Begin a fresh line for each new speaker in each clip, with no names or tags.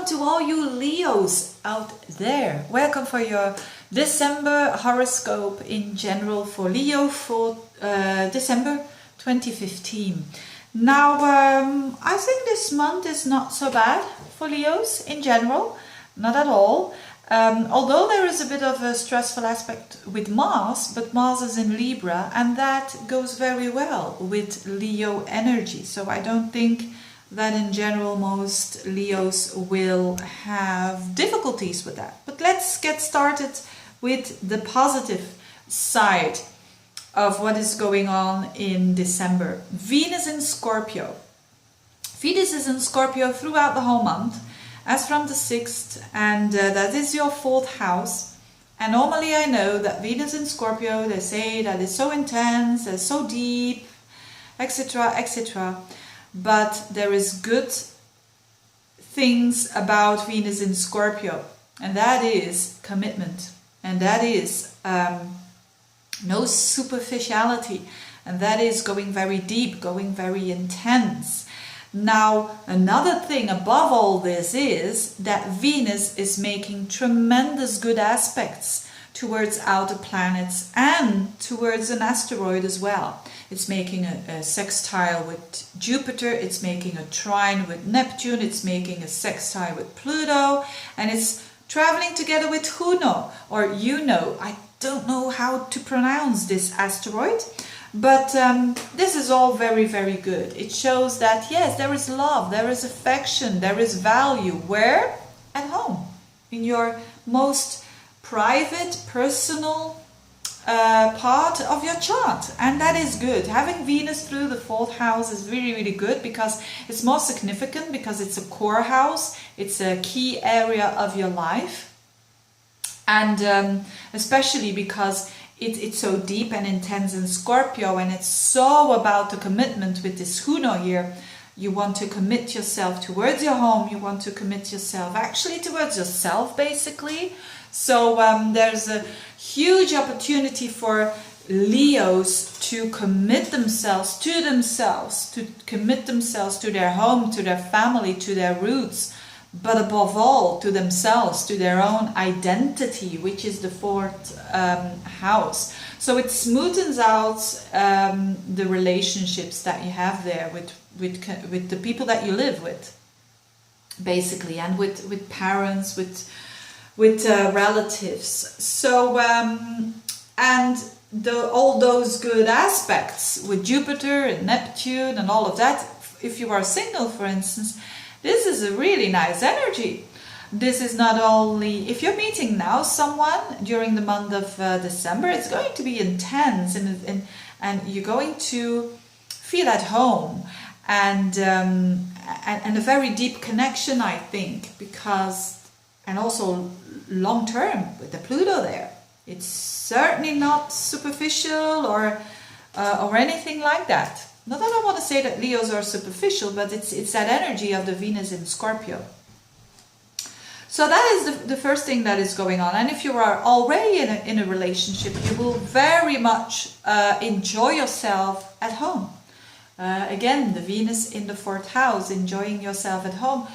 to all you Leos out there. Welcome for your December horoscope in general for Leo for December 2015. Now, I think this month is not so bad for Leos in general, not at all. Although there is a bit of a stressful aspect with Mars, but Mars is in Libra and that goes very well with Leo energy. So I don't think that in general most Leos will have difficulties with that. But let's get started with the positive side of what is going on in December. Venus in Scorpio. Venus is in Scorpio throughout the whole month, as from the 6th, and that is your 4th house. And normally I know that Venus in Scorpio, they say that it's so intense, it's so deep, etc., etc. But there is good things about Venus in Scorpio, and that is commitment, and that is no superficiality, and that is going very deep, going very intense. Now, another thing above all this is that Venus is making tremendous good aspects towards outer planets and towards an asteroid as well. It's making a sextile with Jupiter, it's making a trine with Neptune, it's making a sextile with Pluto, and it's traveling together with Juno, or Juno. I don't know how to pronounce this asteroid, but this is all very, very good. It shows that, yes, there is love, there is affection, there is value. Where? At home, in your most private, personal part of your chart, and that is good. Having Venus through the 4th house is really, really good because it's more significant, because it's a core house, it's a key area of your life, and especially because it's so deep and intense in Scorpio, and it's so about the commitment with this Juno here. You want to commit yourself towards your home, you want to commit yourself actually towards yourself, basically. So there's a huge opportunity for Leos to commit themselves, to commit themselves to their home, to their family, to their roots, but above all to themselves, to their own identity, which is the 4th house. So it smoothens out the relationships that you have there with the people that you live with, basically, and with parents, with relatives. So and all those good aspects with Jupiter and Neptune and all of that, if you are single, for instance, this is a really nice energy. This is not only, if you're meeting now someone during the month of December, it's going to be intense, and you're going to feel at home, and a very deep connection, I think, because, and also long term with the Pluto there. It's certainly not superficial or anything like that. Not that I want to say that Leos are superficial, but it's that energy of the Venus in Scorpio. So that is the first thing that is going on. And if you are already in a relationship, you will very much enjoy yourself at home. Again, the Venus in the 4th house, enjoying yourself at home.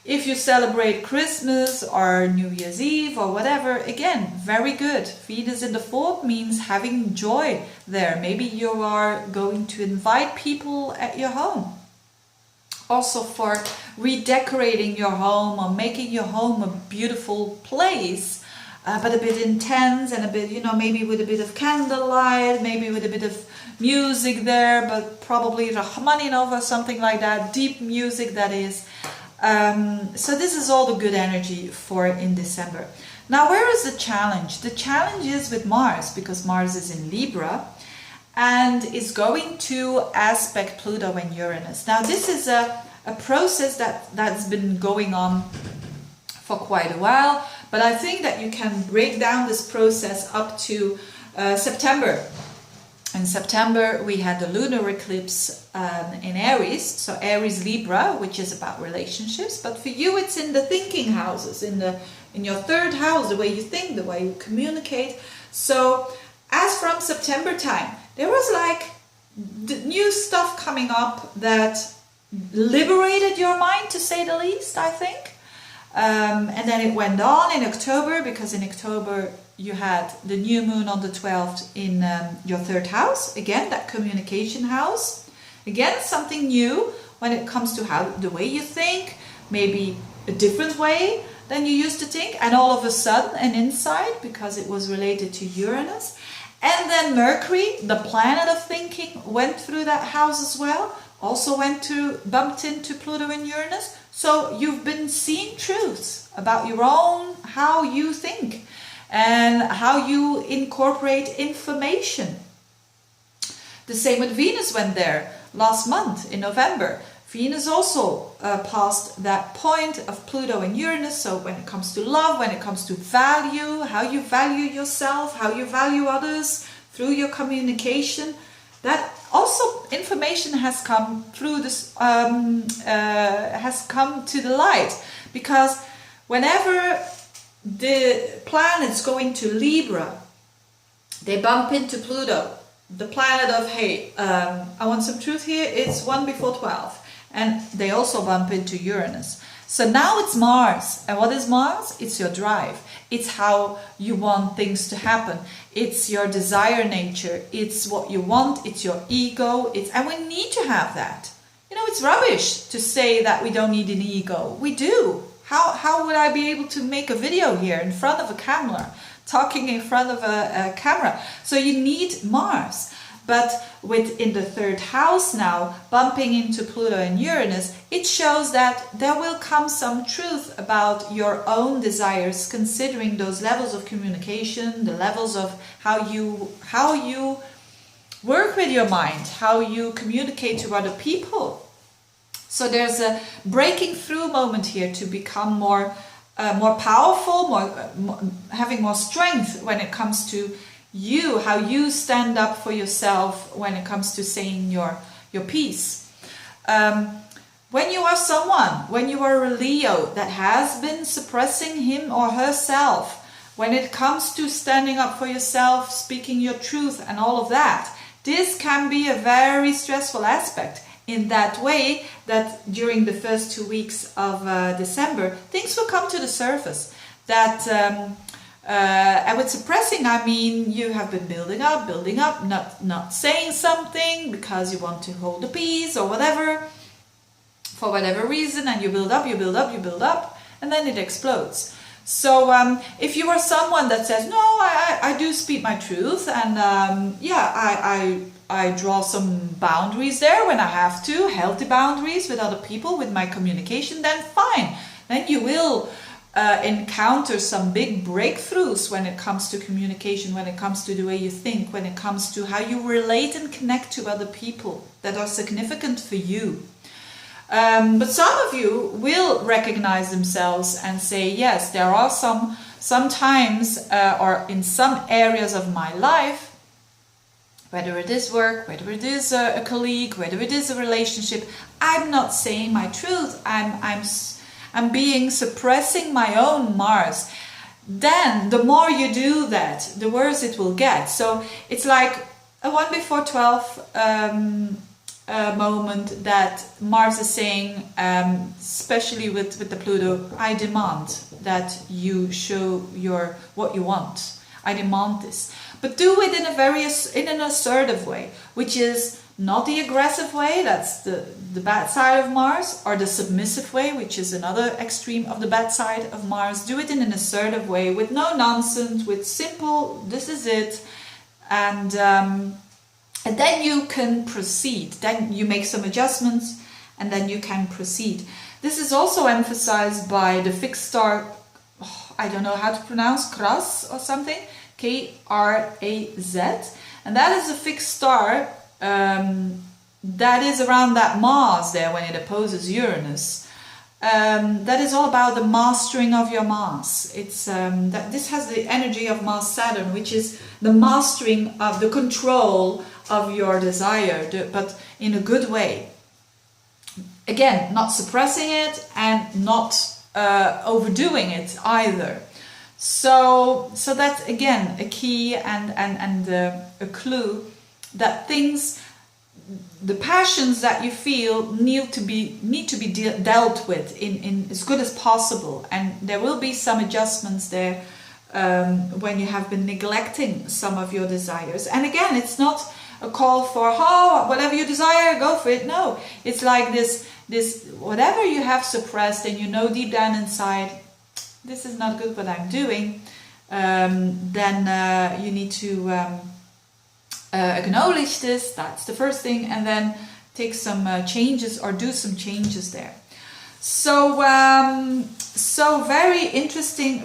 If you celebrate Christmas or New Year's Eve or whatever, again, very good. Venus in the 4th means having joy there. Maybe you are going to invite people at your home. Also for redecorating your home or making your home a beautiful place, but a bit intense and a bit, maybe with a bit of candlelight, maybe with a bit of music there, but probably Rachmaninoff or something like that, deep music that is. So this is all the good energy for in December. Now, where is the challenge? The challenge is with Mars, because Mars is in Libra and is going to aspect Pluto and Uranus. Now, this is a process that's been going on for quite a while, but I think that you can break down this process up to September. In September, we had the lunar eclipse in Aries, so Aries Libra, which is about relationships. But for you, it's in the thinking houses, in your 3rd house, the way you think, the way you communicate. So, as from September time, there was like new stuff coming up that liberated your mind, to say the least, I think. And then it went on in October, because in October you had the new moon on the 12th in your third house. Again, that communication house. Again, something new when it comes to how the way you think, maybe a different way than you used to think. And all of a sudden an insight, because it was related to Uranus. And then Mercury, the planet of thinking, went through that house as well. Also bumped into Pluto and Uranus. So you've been seeing truths about your own, how you think and how you incorporate information. The same with Venus went there last month in November. Venus also passed that point of Pluto and Uranus. So when it comes to love, when it comes to value, how you value yourself, how you value others through your communication, that also information has come through this, has come to the light. Because whenever the planets go into Libra, they bump into Pluto, the planet of, hey, I want some truth here, it's 1 before 12. And they also bump into Uranus. So now it's Mars. And what is Mars? It's your drive. It's how you want things to happen. It's your desire nature. It's what you want. It's your ego. And we need to have that. You know, it's rubbish to say that we don't need an ego. We do. How would I be able to make a video here in front of a camera, talking in front of a camera? So you need Mars. But within the third house now, bumping into Pluto and Uranus, it shows that there will come some truth about your own desires, considering those levels of communication, the levels of how you work with your mind, how you communicate to other people. So there's a breaking through moment here to become more powerful, having more strength when it comes to you, how you stand up for yourself when it comes to saying your piece. When you are someone, when you are a Leo that has been suppressing him or herself, when it comes to standing up for yourself, speaking your truth and all of that, this can be a very stressful aspect, in that way that during the first 2 weeks of December, things will come to the surface. That and with suppressing, I mean you have been building up, not saying something because you want to hold the peace or whatever, for whatever reason, and you build up, and then it explodes. So if you are someone that says, no, I do speak my truth, and I draw some boundaries there when I have to, healthy boundaries with other people, with my communication, then fine. Then you will encounter some big breakthroughs when it comes to communication, when it comes to the way you think, when it comes to how you relate and connect to other people that are significant for you. But some of you will recognize themselves and say, yes, there are some times or in some areas of my life, whether it is work, whether it is a colleague, whether it is a relationship, I'm not saying my truth. I'm suppressing my own Mars. Then the more you do that, the worse it will get. So it's like a 1 before 12 moment that Mars is saying, especially with the Pluto, I demand that you show what you want. I demand this. But do it in an assertive way, which is not the aggressive way, that's the bad side of Mars, or the submissive way, which is another extreme of the bad side of Mars. Do it in an assertive way, with no nonsense, with simple, this is it, and then you can proceed. Then you make some adjustments, and then you can proceed. This is also emphasized by the fixed star, I don't know how to pronounce, Kras or something, K-R-A-Z, and that is a fixed star that is around that Mars there when it opposes Uranus. That is all about the mastering of your Mars. It's that this has the energy of Mars Saturn, which is the mastering of the control of your desire, but in a good way. Again, not suppressing it and not overdoing it either. So that's again a key and a clue that things the passions that you feel need to be dealt with in as good as possible, and there will be some adjustments there when you have been neglecting some of your desires. And again, it's not a call for whatever you desire, go for it. No, it's like this whatever you have suppressed and you know deep down inside, this is not good what I'm doing, then you need to acknowledge this. That's the first thing, and then take some changes or do some changes there. So very interesting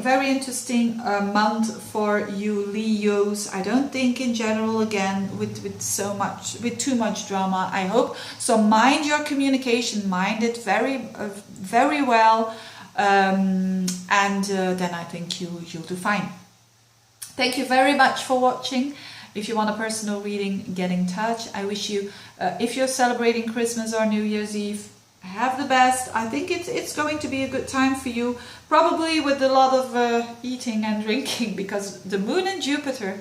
month for you Leos. I don't think in general, again, with too much drama, I hope. So mind your communication, mind it very well, and then I think you'll do fine. Thank you very much for watching. If you want a personal reading, get in touch. I wish you, if you're celebrating Christmas or New Year's Eve, have the best. I think it's going to be a good time for you, probably with a lot of eating and drinking, because the Moon and Jupiter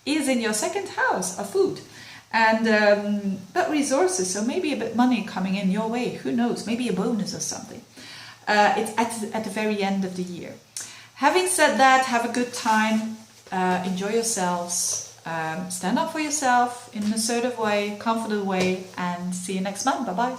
is in your second house of food and but resources, so maybe a bit money coming in your way, who knows, maybe a bonus or something. It's at the very end of the year. Having said that, have a good time, enjoy yourselves, stand up for yourself in an assertive way, confident way, and see you next month. Bye bye.